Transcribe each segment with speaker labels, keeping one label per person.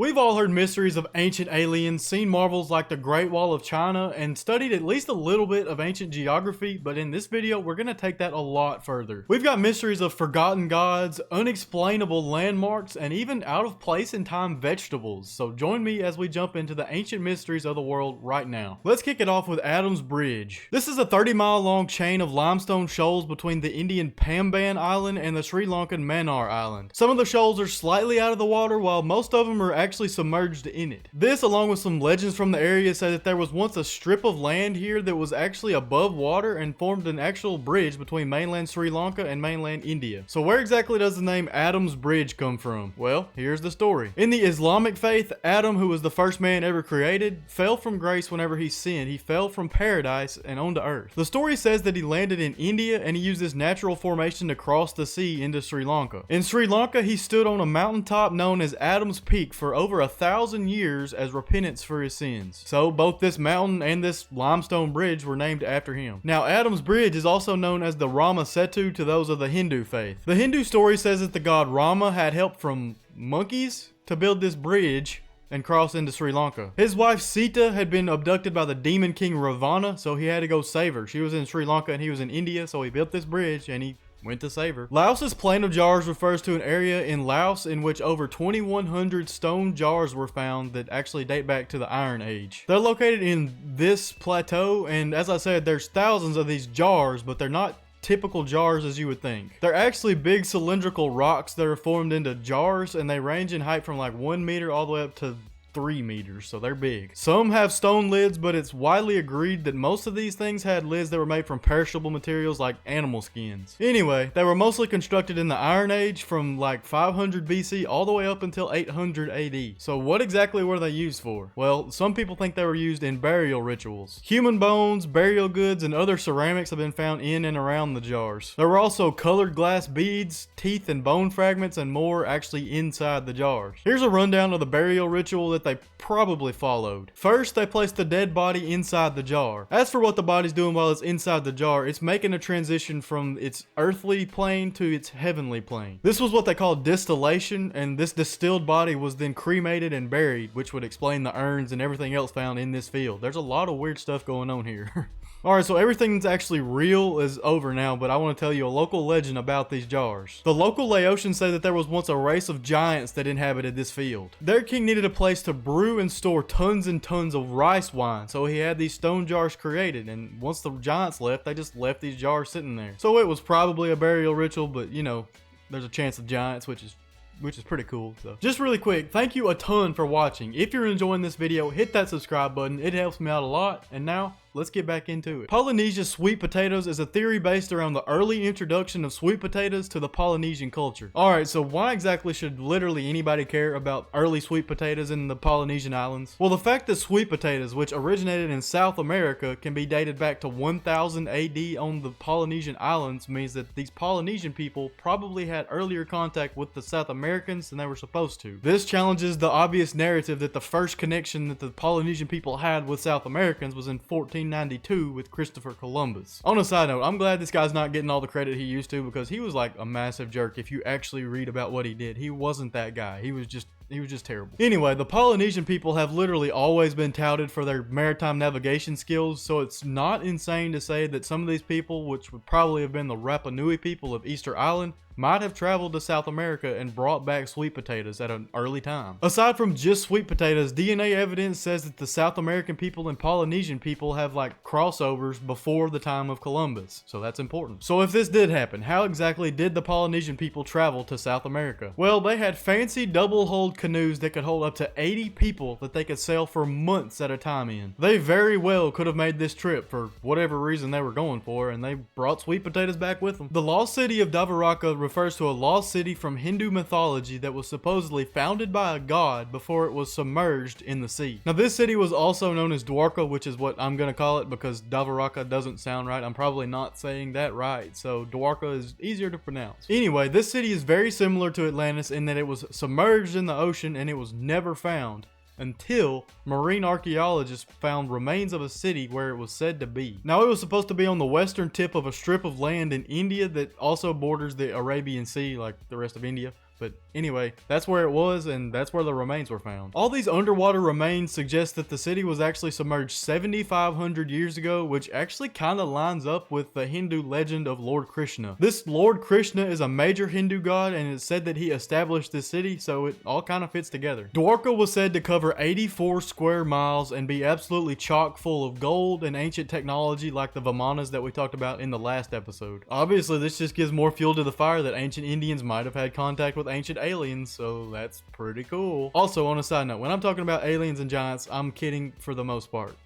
Speaker 1: We've all heard mysteries of ancient aliens, seen marvels like the Great Wall of China, and studied at least a little bit of ancient geography, but in this video, we're going to take that a lot further. We've got mysteries of forgotten gods, unexplainable landmarks, and even out of place in time vegetables. So join me as we jump into the ancient mysteries of the world right now. Let's kick it off with Adam's Bridge. This is a 30-mile long chain of limestone shoals between the Indian Pamban Island and the Sri Lankan Mannar Island. Some of the shoals are slightly out of the water, while most of them are actually submerged in it. This, along with some legends from the area, say that there was once a strip of land here that was actually above water and formed an actual bridge between mainland Sri Lanka and mainland India. So where exactly does the name Adam's Bridge come from? Well, here's the story. In the Islamic faith, Adam, who was the first man ever created, fell from grace whenever he sinned. He fell from paradise and onto earth. The story says that he landed in India and he used this natural formation to cross the sea into Sri Lanka. In Sri Lanka, he stood on a mountaintop known as Adam's Peak for over 1,000 years as repentance for his sins. So both this mountain and this limestone bridge were named after him. Now, Adam's Bridge is also known as the Rama Setu to those of the Hindu faith. The Hindu story says that the god Rama had help from monkeys to build this bridge and cross into Sri Lanka. His wife Sita had been abducted by the demon king Ravana, so he had to go save her. She was in Sri Lanka and he was in India, so he built this bridge and he went to save her. Laos's Plain of Jars refers to an area in Laos in which over 2,100 stone jars were found that actually date back to the Iron Age. They're located in this plateau, and as I said, there's thousands of these jars, but they're not typical jars as you would think. They're actually big cylindrical rocks that are formed into jars, and they range in height from like 1 meter all the way up to 3 meters, so they're big. Some have stone lids, but it's widely agreed that most of these things had lids that were made from perishable materials like animal skins. Anyway, they were mostly constructed in the Iron Age from like 500 BC all the way up until 800 AD. So what exactly were they used for? Well, some people think they were used in burial rituals. Human bones, burial goods, and other ceramics have been found in and around the jars. There were also colored glass beads, teeth and bone fragments, and more actually inside the jars. Here's a rundown of the burial ritual that they probably followed. First, they placed the dead body inside the jar. As for what the body's doing while it's inside the jar, it's making a transition from its earthly plane to its heavenly plane. This was what they called distillation, and this distilled body was then cremated and buried, which would explain the urns and everything else found in this field. There's a lot of weird stuff going on here. Alright, so everything that's actually real is over now, but I want to tell you a local legend about these jars. The local Laotians say that there was once a race of giants that inhabited this field. Their king needed a place to brew and store tons and tons of rice wine, so he had these stone jars created, and once the giants left, they just left these jars sitting there. So it was probably a burial ritual, but you know, there's a chance of giants, which is pretty cool. So just really quick, thank you a ton for watching. If you're enjoying this video, hit that subscribe button. It helps me out a lot. And now let's get back into it. Polynesia sweet potatoes is a theory based around the early introduction of sweet potatoes to the Polynesian culture. Alright, so why exactly should literally anybody care about early sweet potatoes in the Polynesian islands? Well, the fact that sweet potatoes, which originated in South America, can be dated back to 1000 AD on the Polynesian islands means that these Polynesian people probably had earlier contact with the South Americans than they were supposed to. This challenges the obvious narrative that the first connection that the Polynesian people had with South Americans was in 1492 with Christopher Columbus. On a side note, I'm glad this guy's not getting all the credit he used to, because he was like a massive jerk if you actually read about what he did. He wasn't that guy. He was just terrible. Anyway, the Polynesian people have literally always been touted for their maritime navigation skills, so it's not insane to say that some of these people, which would probably have been the Rapa Nui people of Easter Island, might have traveled to South America and brought back sweet potatoes at an early time. Aside from just sweet potatoes, DNA evidence says that the South American people and Polynesian people have like crossovers before the time of Columbus, so that's important. So if this did happen, how exactly did the Polynesian people travel to South America? Well, they had fancy double-hulled canoes that could hold up to 80 people that they could sail for months at a time in. They very well could have made this trip for whatever reason they were going for, and they brought sweet potatoes back with them. The lost city of Dvaraka refers to a lost city from Hindu mythology that was supposedly founded by a god before it was submerged in the sea. Now, this city was also known as Dvaraka, which is what I'm going to call it because Dvaraka doesn't sound right. I'm probably not saying that right, so Dvaraka is easier to pronounce. Anyway, this city is very similar to Atlantis in that it was submerged in the ocean and it was never found until marine archaeologists found remains of a city where it was said to be. Now, it was supposed to be on the western tip of a strip of land in India that also borders the Arabian Sea, like the rest of India. But anyway, that's where it was, and that's where the remains were found. All these underwater remains suggest that the city was actually submerged 7,500 years ago, which actually kind of lines up with the Hindu legend of Lord Krishna. This Lord Krishna is a major Hindu god, and it's said that he established this city, so it all kind of fits together. Dvaraka was said to cover 84 square miles and be absolutely chock full of gold and ancient technology like the Vimanas that we talked about in the last episode. Obviously, this just gives more fuel to the fire that ancient Indians might have had contact with ancient aliens, so that's pretty cool. Also, on a side note, when I'm talking about aliens and giants, I'm kidding for the most part.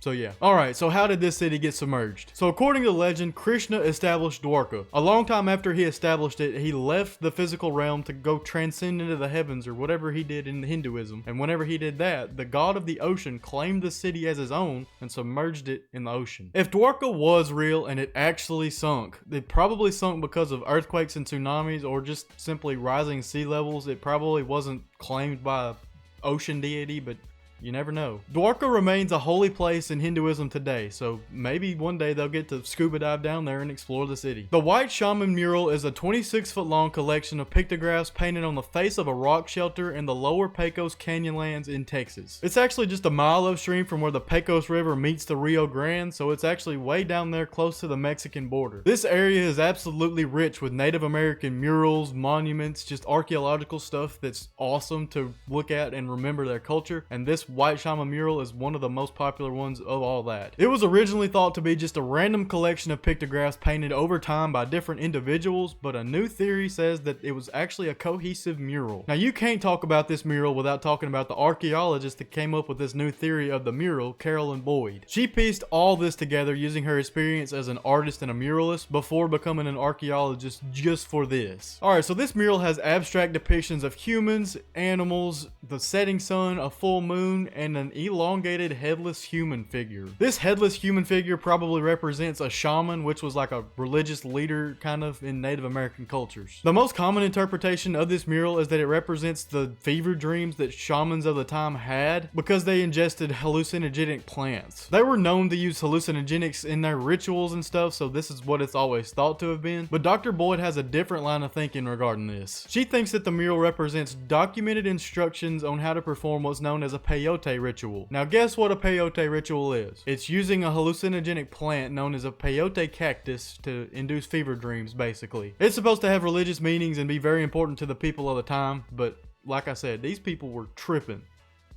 Speaker 1: So yeah. Alright, so how did this city get submerged? So according to legend, Krishna established Dvaraka. A long time after he established it, he left the physical realm to go transcend into the heavens or whatever he did in Hinduism. And whenever he did that, the god of the ocean claimed the city as his own and submerged it in the ocean. If Dvaraka was real and it actually sunk, it probably sunk because of earthquakes and tsunamis or just simply rising sea levels. It probably wasn't claimed by an ocean deity, but you never know. Dvaraka remains a holy place in Hinduism today, so maybe one day they'll get to scuba dive down there and explore the city. The White Shaman mural is a 26-foot long collection of pictographs painted on the face of a rock shelter in the lower Pecos Canyonlands in Texas. It's actually just a mile upstream from where the Pecos River meets the Rio Grande, so it's actually way down there close to the Mexican border. This area is absolutely rich with Native American murals, monuments, just archaeological stuff that's awesome to look at and remember their culture, and this White Shaman mural is one of the most popular ones of all that. It was originally thought to be just a random collection of pictographs painted over time by different individuals, but a new theory says that it was actually a cohesive mural. Now you can't talk about this mural without talking about the archaeologist that came up with this new theory of the mural, Carolyn Boyd. She pieced all this together using her experience as an artist and a muralist before becoming an archaeologist just for this. Alright, so this mural has abstract depictions of humans, animals, the setting sun, a full moon, and an elongated headless human figure. This headless human figure probably represents a shaman, which was like a religious leader kind of in Native American cultures. The most common interpretation of this mural is that it represents the fever dreams that shamans of the time had because they ingested hallucinogenic plants. They were known to use hallucinogenics in their rituals and stuff, so this is what it's always thought to have been. But Dr. Boyd has a different line of thinking regarding this. She thinks that the mural represents documented instructions on how to perform what's known as a peyote ritual. Now guess what a peyote ritual is? It's using a hallucinogenic plant known as a peyote cactus to induce fever dreams, basically. It's supposed to have religious meanings and be very important to the people of the time, but like I said, these people were tripping.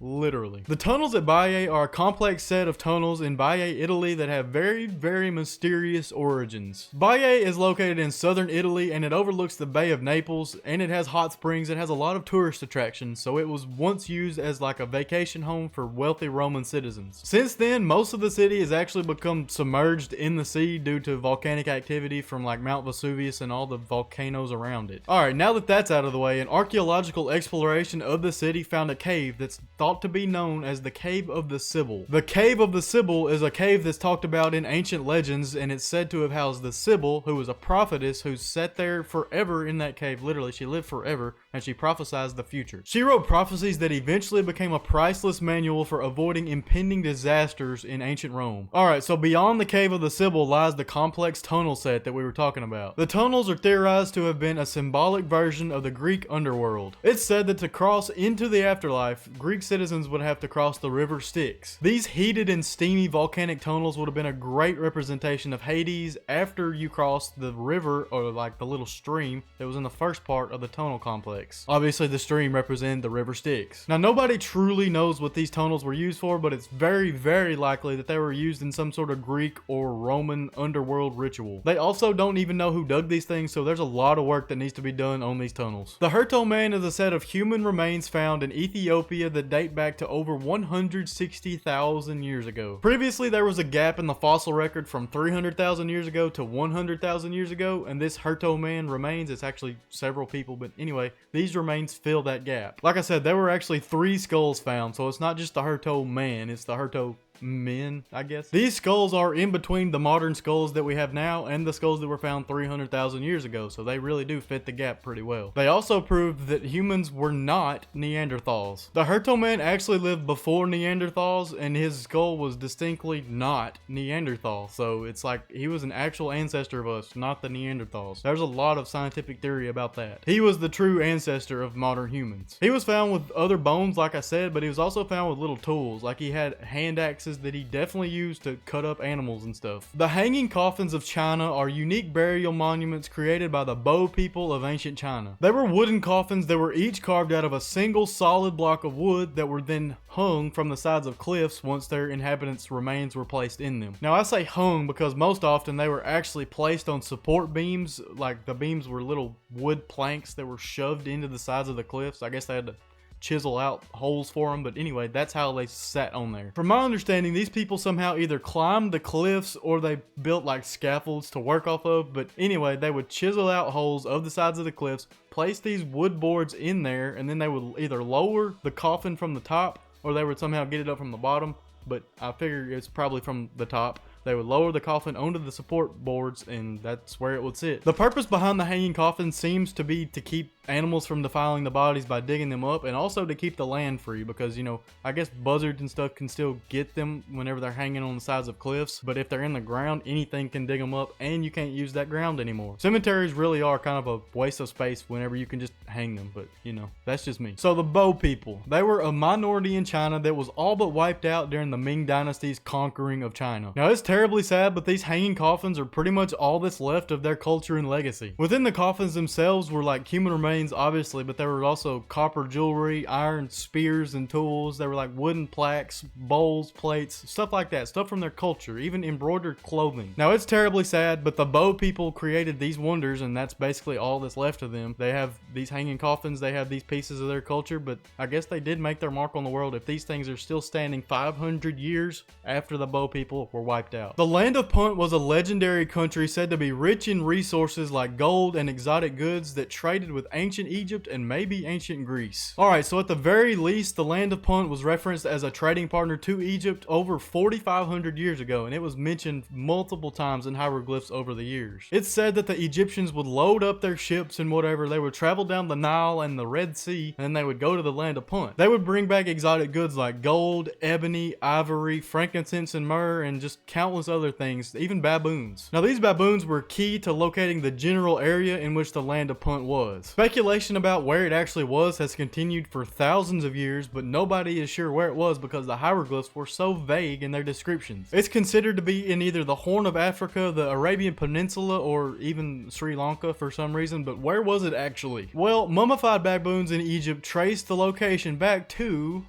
Speaker 1: Literally. The tunnels at Baiae are a complex set of tunnels in Baiae, Italy that have very, very mysterious origins. Baiae is located in southern Italy and it overlooks the Bay of Naples, and it has hot springs. It has a lot of tourist attractions, so it was once used as like a vacation home for wealthy Roman citizens. Since then, most of the city has actually become submerged in the sea due to volcanic activity from like Mount Vesuvius and all the volcanoes around it. Alright, now that that's out of the way, an archaeological exploration of the city found a cave that's thought to be known as the Cave of the Sibyl. The Cave of the Sibyl is a cave that's talked about in ancient legends, and it's said to have housed the Sibyl, who was a prophetess who sat there forever in that cave. Literally, she lived forever, and she prophesied the future. She wrote prophecies that eventually became a priceless manual for avoiding impending disasters in ancient Rome. Alright, so beyond the Cave of the Sibyl lies the complex tunnel set that we were talking about. The tunnels are theorized to have been a symbolic version of the Greek underworld. It's said that to cross into the afterlife, Greek citizens would have to cross the river Styx. These heated and steamy volcanic tunnels would have been a great representation of Hades after you crossed the river, or like the little stream that was in the first part of the tunnel complex. Obviously the stream represented the river Styx. Now nobody truly knows what these tunnels were used for, but it's very, very likely that they were used in some sort of Greek or Roman underworld ritual. They also don't even know who dug these things, so there's a lot of work that needs to be done on these tunnels. The Herto Man is a set of human remains found in Ethiopia that date back to over 160,000 years ago. Previously, there was a gap in the fossil record from 300,000 years ago to 100,000 years ago, and this Herto Man remains, it's actually several people, but anyway, these remains fill that gap. Like I said, there were actually 3 skulls found, so it's not just the Herto Man, it's the Herto men, I guess. These skulls are in between the modern skulls that we have now and the skulls that were found 300,000 years ago, so they really do fit the gap pretty well. They also proved that humans were not Neanderthals. The Herto Man actually lived before Neanderthals, and his skull was distinctly not Neanderthal, so it's like he was an actual ancestor of us, not the Neanderthals. There's a lot of scientific theory about that. He was the true ancestor of modern humans. He was found with other bones, like I said, but he was also found with little tools, like he had hand axes that he definitely used to cut up animals and stuff. The hanging coffins of China are unique burial monuments created by the Bo people of ancient China. They were wooden coffins that were each carved out of a single solid block of wood that were then hung from the sides of cliffs once their inhabitants' remains were placed in them. Now I say hung because most often they were actually placed on support beams, like the beams were little wood planks that were shoved into the sides of the cliffs. I guess they had to chisel out holes for them, but anyway, that's how they sat on there. From my understanding, these people somehow either climbed the cliffs or they built like scaffolds to work off of, but anyway, they would chisel out holes of the sides of the cliffs, place these wood boards in there, and then they would either lower the coffin from the top or they would somehow get it up from the bottom, but I figure it's probably from the top. They would lower the coffin onto the support boards, and that's where it would sit. The purpose behind the hanging coffin seems to be to keep animals from defiling the bodies by digging them up, and also to keep the land free because, you know, I guess buzzards and stuff can still get them whenever they're hanging on the sides of cliffs, but if they're in the ground, anything can dig them up, and you can't use that ground anymore. Cemeteries really are kind of a waste of space whenever you can just hang them, but, you know, that's just me. So the Bo people. They were a minority in China that was all but wiped out during the Ming Dynasty's conquering of China. Now, it's terribly sad, but these hanging coffins are pretty much all that's left of their culture and legacy. Within the coffins themselves were like human remains, obviously, but there were also copper jewelry, iron spears and tools. There were like wooden plaques, bowls, plates, stuff like that, stuff from their culture, even embroidered clothing. Now, it's terribly sad, but the Bo people created these wonders, and that's basically all that's left of them. They have these hanging coffins, they have these pieces of their culture, but I guess they did make their mark on the world if these things are still standing 500 years after the Bo people were wiped out. The land of Punt was a legendary country said to be rich in resources like gold and exotic goods that traded with ancient Egypt and maybe ancient Greece. Alright, so at the very least, the land of Punt was referenced as a trading partner to Egypt over 4,500 years ago, and it was mentioned multiple times in hieroglyphs over the years. It's said that the Egyptians would load up their ships and whatever, they would travel down the Nile and the Red Sea, and then they would go to the land of Punt. They would bring back exotic goods like gold, ebony, ivory, frankincense, and myrrh, and just countless other things, even baboons. Now, these baboons were key to locating the general area in which the land of Punt was. Speculation about where it actually was has continued for thousands of years, but nobody is sure where it was because the hieroglyphs were so vague in their descriptions. It's considered to be in either the Horn of Africa, the Arabian Peninsula, or even Sri Lanka for some reason, but where was it actually? Well, mummified baboons in Egypt traced the location back to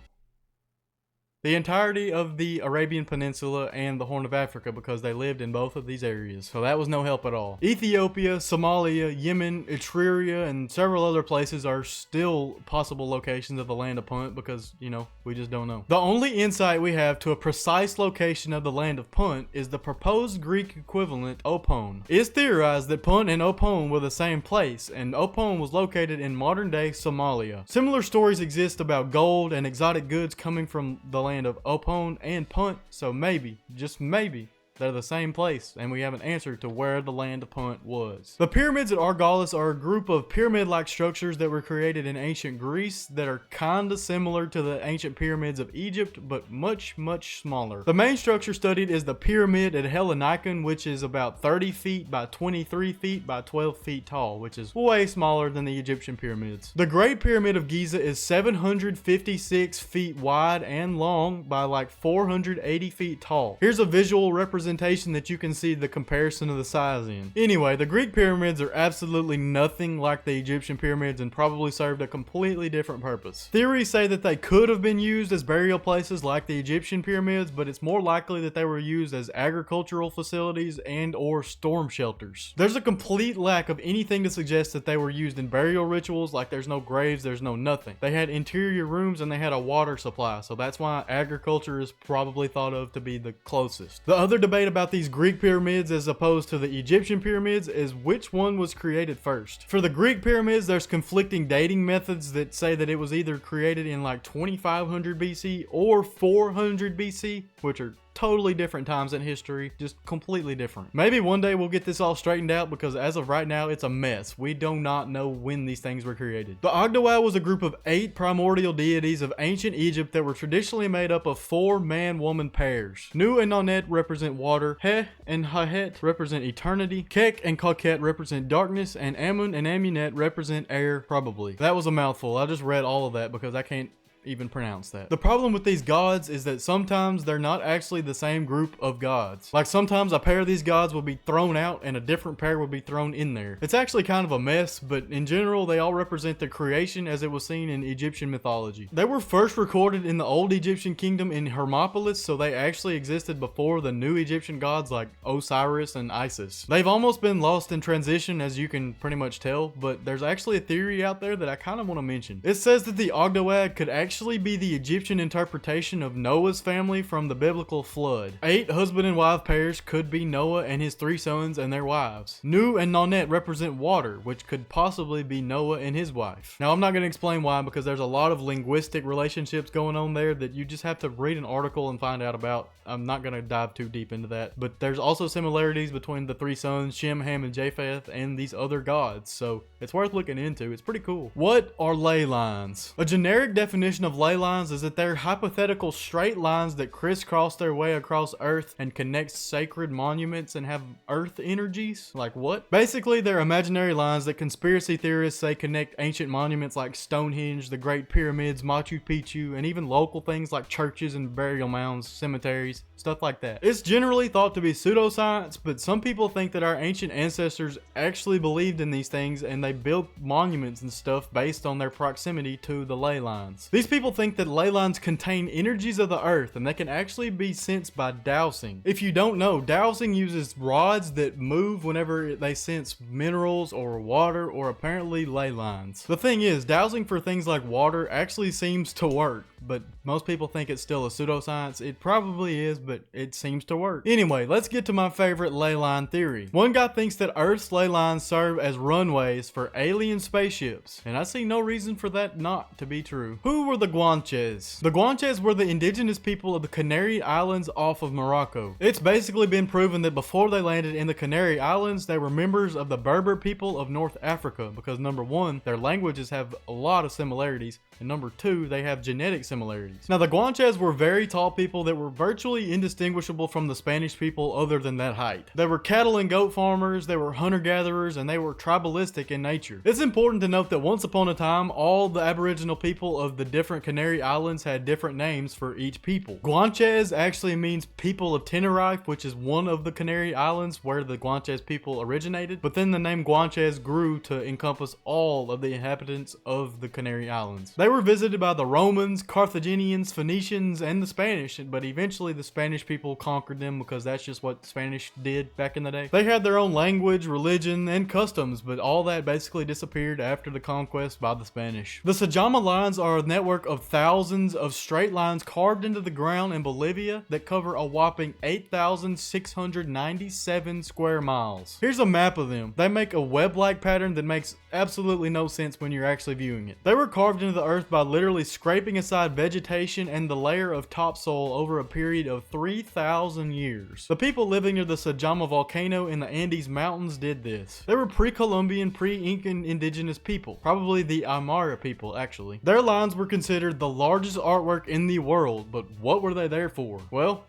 Speaker 1: the entirety of the Arabian Peninsula and the Horn of Africa because they lived in both of these areas. So that was no help at all. Ethiopia, Somalia, Yemen, Eritrea, and several other places are still possible locations of the land of Punt because, you know, we just don't know. The only insight we have to a precise location of the land of Punt is the proposed Greek equivalent Opone. It's theorized that Punt and Opone were the same place, and Opone was located in modern-day Somalia. Similar stories exist about gold and exotic goods coming from the land of Opone and Punt, so maybe, just maybe, they're the same place, and we have an answer to where the land of Punt was. The pyramids at Argolis are a group of pyramid-like structures that were created in ancient Greece that are kinda similar to the ancient pyramids of Egypt, but much, much smaller. The main structure studied is the pyramid at Helionikon, which is about 30 feet by 23 feet by 12 feet tall, which is way smaller than the Egyptian pyramids. The Great Pyramid of Giza is 756 feet wide and long by like 480 feet tall. Here's a visual representation that you can see the comparison of the size in. Anyway, the Greek pyramids are absolutely nothing like the Egyptian pyramids and probably served a completely different purpose. Theories say that they could have been used as burial places like the Egyptian pyramids, but it's more likely that they were used as agricultural facilities and or storm shelters. There's a complete lack of anything to suggest that they were used in burial rituals, like there's no graves, there's no nothing. They had interior rooms and they had a water supply, so that's why agriculture is probably thought of to be the closest. The other debate debate about these Greek pyramids as opposed to the Egyptian pyramids is which one was created first. For the Greek pyramids, there's conflicting dating methods that say that it was either created in like 2500 BC or 400 BC, which are totally different times in history, just completely different. Maybe one day we'll get this all straightened out, because as of right now, it's a mess. We do not know when these things were created. The Ogdoad was a group of 8 primordial deities of ancient Egypt that were traditionally made up of 4 man-woman pairs. Nu and Nonet represent water, He and Hahet represent eternity, Kek and Koket represent darkness, and Amun and Amunet represent air, probably. That was a mouthful. I just read all of that because I can't even pronounce that. The problem with these gods is that sometimes they're not actually the same group of gods. Like sometimes a pair of these gods will be thrown out and a different pair will be thrown in there. It's actually kind of a mess, but in general they all represent the creation as it was seen in Egyptian mythology. They were first recorded in the old Egyptian kingdom in Hermopolis, so they actually existed before the new Egyptian gods like Osiris and Isis. They've almost been lost in transition, as you can pretty much tell, but there's actually a theory out there that I kind of want to mention. It says that the Ogdoad could actually be the Egyptian interpretation of Noah's family from the biblical flood. 8 husband and wife pairs could be Noah and his 3 sons and their wives. Nu and Nonet represent water, which could possibly be Noah and his wife. Now I'm not going to explain why, because there's a lot of linguistic relationships going on there that you just have to read an article and find out about. I'm not going to dive too deep into that, but there's also similarities between the 3 sons, Shem, Ham, and Japheth, and these other gods, so it's worth looking into. It's pretty cool. What are ley lines? A generic definition of ley lines is that they're hypothetical straight lines that crisscross their way across Earth and connect sacred monuments and have Earth energies. Like what? Basically, they're imaginary lines that conspiracy theorists say connect ancient monuments like Stonehenge, the Great Pyramids, Machu Picchu, and even local things like churches and burial mounds, cemeteries, stuff like that. It's generally thought to be pseudoscience, but some people think that our ancient ancestors actually believed in these things and they built monuments and stuff based on their proximity to the ley lines. These people think that ley lines contain energies of the earth and they can actually be sensed by dowsing. If you don't know, dowsing uses rods that move whenever they sense minerals or water or apparently ley lines. The thing is, dowsing for things like water actually seems to work, but most people think it's still a pseudoscience. It probably is, but it seems to work. Anyway, let's get to my favorite ley line theory. One guy thinks that Earth's ley lines serve as runways for alien spaceships, and I see no reason for that not to be true. Who were the Guanches? The Guanches were the indigenous people of the Canary Islands off of Morocco. It's basically been proven that before they landed in the Canary Islands, they were members of the Berber people of North Africa, because number 1, their languages have a lot of similarities, and number 2, they have genetic similarities. Now, the Guanches were very tall people that were virtually indistinguishable from the Spanish people other than that height. They were cattle and goat farmers, they were hunter-gatherers, and they were tribalistic in nature. It's important to note that once upon a time, all the Aboriginal people of the different Canary Islands had different names for each people. Guanches actually means people of Tenerife, which is one of the Canary Islands where the Guanches people originated, but then the name Guanches grew to encompass all of the inhabitants of the Canary Islands. They were visited by the Romans, Carthaginians, Phoenicians, and the Spanish, but eventually the Spanish people conquered them because that's just what Spanish did back in the day. They had their own language, religion, and customs, but all that basically disappeared after the conquest by the Spanish. The Sajama Lines are a network of thousands of straight lines carved into the ground in Bolivia that cover a whopping 8,697 square miles. Here's a map of them. They make a web-like pattern that makes absolutely no sense when you're actually viewing it. They were carved into the earth by literally scraping aside vegetation and the layer of topsoil over a period of 3,000 years. The people living near the Sajama volcano in the Andes Mountains did this. They were pre-Columbian, pre-Incan indigenous people, probably the Aymara people actually. Their lines were considered the largest artwork in the world, but what were they there for? Well,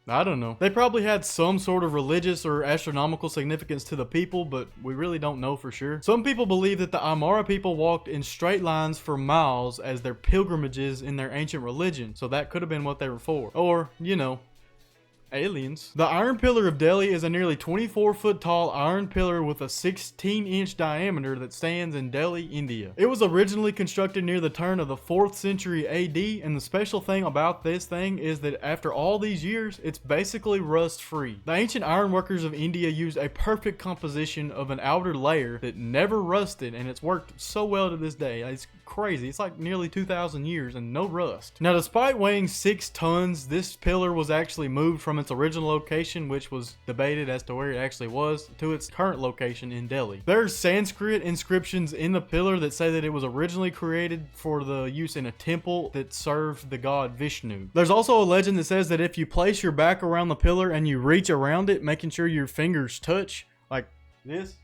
Speaker 1: I don't know. They probably had some sort of religious or astronomical significance to the people, but we really don't know for sure. Some people believe that the Aymara people walked in straight lines for miles as their pilgrimages in their ancient religion, so that could have been what they were for. Or, you know, aliens. The Iron Pillar of Delhi is a nearly 24-foot tall iron pillar with a 16-inch diameter that stands in Delhi, India. It was originally constructed near the turn of the 4th century AD, and the special thing about this thing is that after all these years, it's basically rust-free. The ancient ironworkers of India used a perfect composition of an outer layer that never rusted, and it's worked so well to this day. It's crazy. It's like nearly 2,000 years and no rust. Now, despite weighing 6 tons, this pillar was actually moved from its original location, which was debated as to where it actually was, to its current location in Delhi. There's Sanskrit inscriptions in the pillar that say that it was originally created for the use in a temple that served the god Vishnu. There's also a legend that says that if you place your back around the pillar and you reach around it, making sure your fingers touch, like this,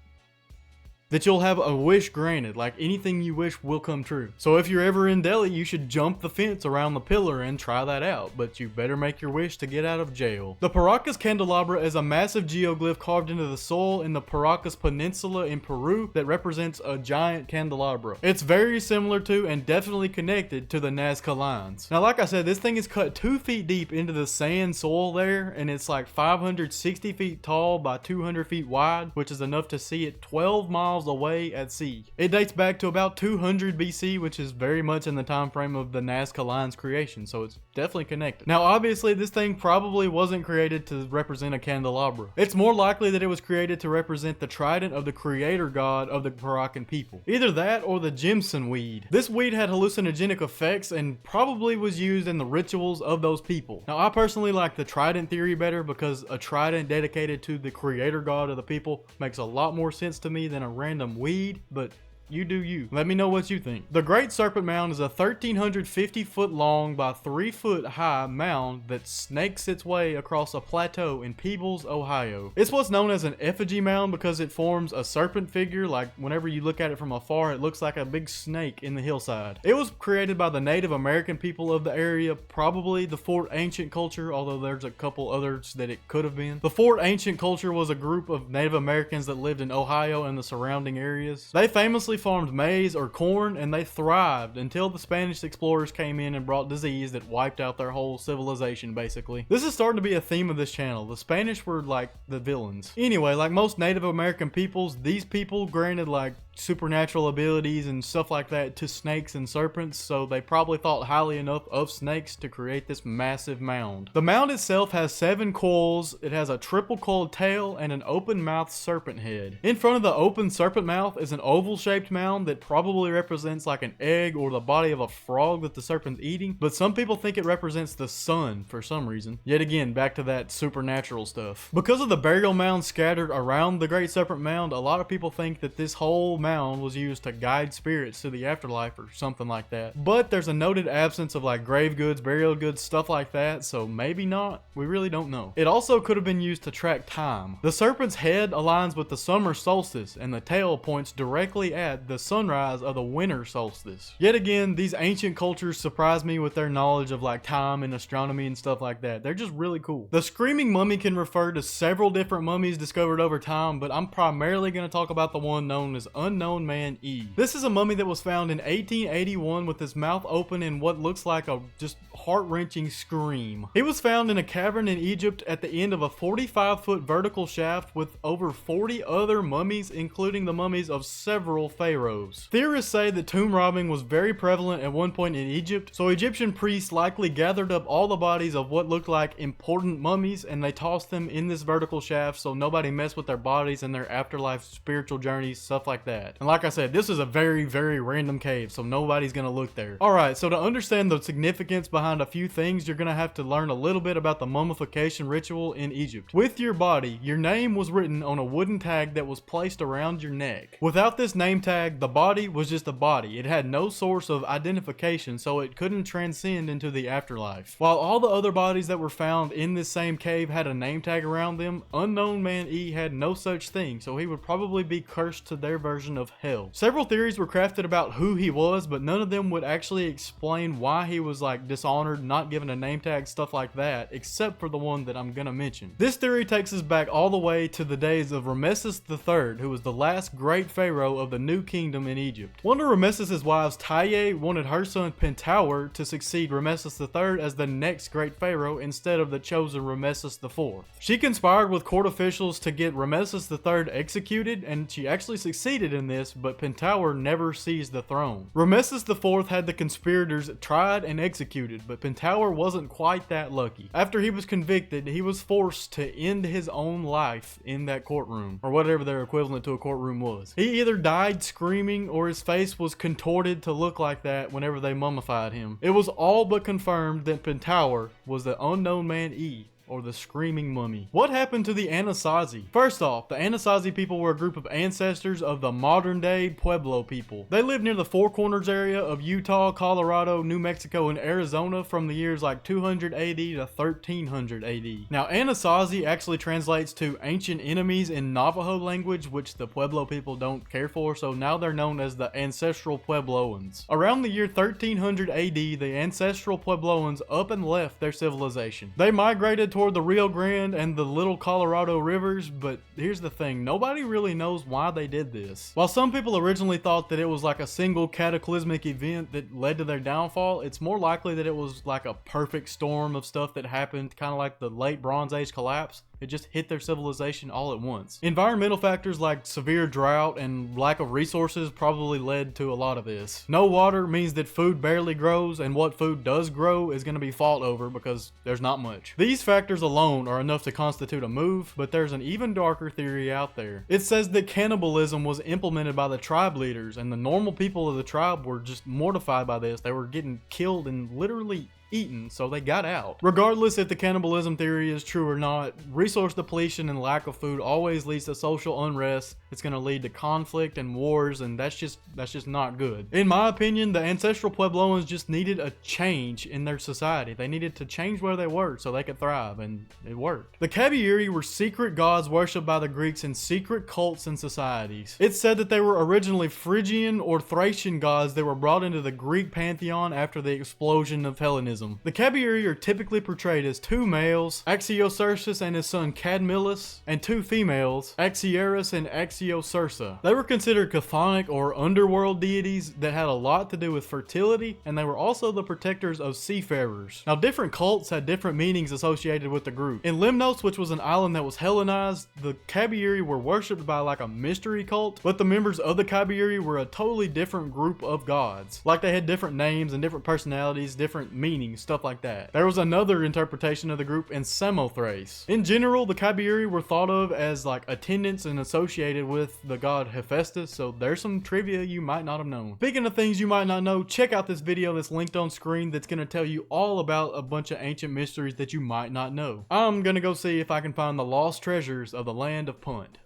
Speaker 1: that you'll have a wish granted, like anything you wish will come true. So if you're ever in Delhi, you should jump the fence around the pillar and try that out, but you better make your wish to get out of jail. The Paracas Candelabra is a massive geoglyph carved into the soil in the Paracas Peninsula in Peru that represents a giant candelabra. It's very similar to and definitely connected to the Nazca Lines. Now, like I said, this thing is cut 2 feet deep into the sand soil there, and it's like 560 feet tall by 200 feet wide, which is enough to see it 12 miles away at sea. It dates back to about 200 BC, which is very much in the time frame of the Nazca Lines creation, so it's definitely connected. Now, obviously, this thing probably wasn't created to represent a candelabra. It's more likely that it was created to represent the trident of the creator god of the Paracan people. Either that or the Jimson weed. This weed had hallucinogenic effects and probably was used in the rituals of those people. Now, I personally like the trident theory better because a trident dedicated to the creator god of the people makes a lot more sense to me than a random weed, but you do you. Let me know what you think. The Great Serpent Mound is a 1,350 foot long by 3 foot high mound that snakes its way across a plateau in Peebles, Ohio. It's what's known as an effigy mound because it forms a serpent figure. Like whenever you look at it from afar, it looks like a big snake in the hillside. It was created by the Native American people of the area, probably the Fort Ancient culture, although there's a couple others that it could have been. The Fort Ancient culture was a group of Native Americans that lived in Ohio and the surrounding areas. They famously farmed maize or corn, and they thrived until the Spanish explorers came in and brought disease that wiped out their whole civilization, basically. This is starting to be a theme of this channel. The Spanish were like the villains. Anyway, like most Native American peoples, these people granted like supernatural abilities and stuff like that to snakes and serpents, so they probably thought highly enough of snakes to create this massive mound. The mound itself has 7 coils, it has a triple coiled tail, and an open mouthed serpent head. In front of the open serpent mouth is an oval shaped mound that probably represents like an egg or the body of a frog that the serpent's eating, but some people think it represents the sun for some reason. Yet again, back to that supernatural stuff. Because of the burial mounds scattered around the Great Serpent Mound, a lot of people think that this whole mound was used to guide spirits to the afterlife or something like that. But there's a noted absence of like grave goods, burial goods, stuff like that, so maybe not. We really don't know. It also could have been used to track time. The serpent's head aligns with the summer solstice, and the tail points directly at the sunrise of the winter solstice. Yet again, these ancient cultures surprise me with their knowledge of like time and astronomy and stuff like that. They're just really cool. The screaming mummy can refer to several different mummies discovered over time, but I'm primarily going to talk about the one known as Unknown Man E. This is a mummy that was found in 1881 with his mouth open in what looks like a just heart-wrenching scream. He was found in a cavern in Egypt at the end of a 45-foot vertical shaft with over 40 other mummies, including the mummies of several pharaohs. Theorists say that tomb robbing was very prevalent at one point in Egypt, so Egyptian priests likely gathered up all the bodies of what looked like important mummies and they tossed them in this vertical shaft so nobody messed with their bodies and their afterlife spiritual journeys, stuff like that. And like I said, this is a very, very random cave, so nobody's gonna look there. Alright, so to understand the significance behind a few things, you're gonna have to learn a little bit about the mummification ritual in Egypt. With your body, your name was written on a wooden tag that was placed around your neck. Without this name tag, the body was just a body. It had no source of identification, so it couldn't transcend into the afterlife. While all the other bodies that were found in this same cave had a name tag around them, Unknown Man E had no such thing, so he would probably be cursed to their version of hell. Several theories were crafted about who he was, but none of them would actually explain why he was like dishonored, not given a name tag, stuff like that, except for the one that I'm gonna mention. This theory takes us back all the way to the days of Rameses III, who was the last great pharaoh of the New Kingdom in Egypt. One of Ramesses' wives, Taye, wanted her son Pentawer to succeed Rameses III as the next great pharaoh instead of the chosen Rameses IV. She conspired with court officials to get Rameses III executed, and she actually succeeded in in this, but Pentower never seized the throne. Rameses IV had the conspirators tried and executed, but Pentower wasn't quite that lucky. After he was convicted, he was forced to end his own life in that courtroom, or whatever their equivalent to a courtroom was. He either died screaming or his face was contorted to look like that whenever they mummified him. It was all but confirmed that Pentower was the unknown man E, or the Screaming Mummy. What happened to the Anasazi? First off, the Anasazi people were a group of ancestors of the modern day Pueblo people. They lived near the Four Corners area of Utah, Colorado, New Mexico, and Arizona from the years like 200 AD to 1300 AD. Now, Anasazi actually translates to ancient enemies in Navajo language, which the Pueblo people don't care for, so now they're known as the Ancestral Puebloans. Around the year 1300 AD, the Ancestral Puebloans up and left their civilization. They migrated toward the Rio Grande and the Little Colorado rivers, but here's the thing, nobody really knows why they did this. While some people originally thought that it was like a single cataclysmic event that led to their downfall, it's more likely that it was like a perfect storm of stuff that happened, kind of like the late Bronze Age collapse. It just hit their civilization all at once. Environmental factors like severe drought and lack of resources probably led to a lot of this. No water means that food barely grows, and what food does grow is going to be fought over because there's not much. These factors alone are enough to constitute a move, but there's an even darker theory out there. It says that cannibalism was implemented by the tribe leaders, and the normal people of the tribe were just mortified by this. They were getting killed and literally eaten, so they got out. Regardless if the cannibalism theory is true or not, resource depletion and lack of food always leads to social unrest. It's going to lead to conflict and wars, and that's just not good. In my opinion, the ancestral Puebloans just needed a change in their society. They needed to change where they were so they could thrive, and it worked. The Cabeiri were secret gods worshipped by the Greeks in secret cults and societies. It's said that they were originally Phrygian or Thracian gods that were brought into the Greek pantheon after the explosion of Hellenism. The Cabeiri are typically portrayed as two males, Axiocersus and his son Cadmillus, and two females, Axierus and Axiocersa. They were considered chthonic or underworld deities that had a lot to do with fertility, and they were also the protectors of seafarers. Now, different cults had different meanings associated with the group. In Lemnos, which was an island that was Hellenized, the Cabeiri were worshipped by like a mystery cult, but the members of the Cabeiri were a totally different group of gods. Like they had different names and different personalities, different meanings, stuff like that. There was another interpretation of the group in Samothrace. In general, the Cabeiri were thought of as like attendants and associated with the god Hephaestus, so there's some trivia you might not have known. Speaking of things you might not know, check out this video that's linked on screen that's going to tell you all about a bunch of ancient mysteries that you might not know. I'm going to go see if I can find the lost treasures of the land of Punt.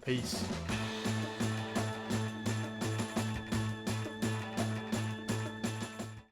Speaker 1: Peace.